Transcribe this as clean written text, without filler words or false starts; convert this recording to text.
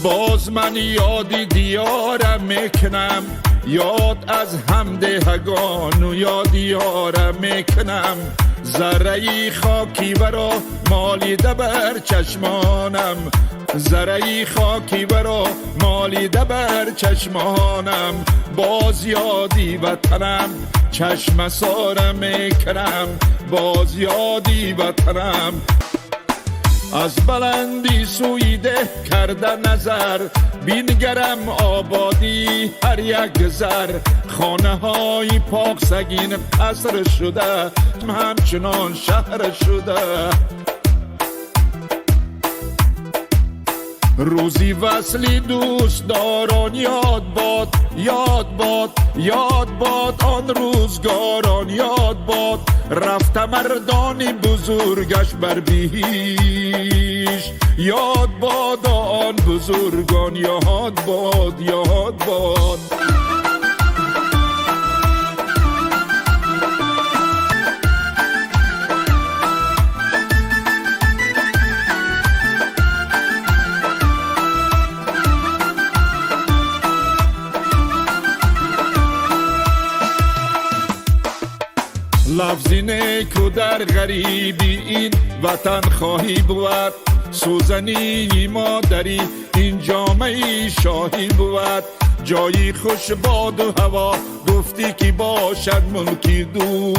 باز من یادی دیارم میکنم، یاد از همدهگان و یاد یارم میکنم. ذره خاکی برا مالیده بر چشمانم، ذره خاکی برا مالیده بر چشمانم. باز یادی وطنم چشم سارم میکنم، باز یادی وطنم. از بلندی سوی ده کرده نظر، بینگرم آبادی هر یک زر. خانه های پاک سگین قصر شده، همچنان شهر شده. روزی وصلی دوست داران یاد باد، یاد باد، یاد باد آن روزگاران یاد باد. رفته مردان بزرگش بر بیش، یاد باد آن بزرگان یاد باد، یاد باد. لفظی نیکو در غریبی این وطن خواهی بود، سوزنی مادری این جامعه شاهی بود. جایی خوش باد و هوا گفتی که باشد ملکی دو،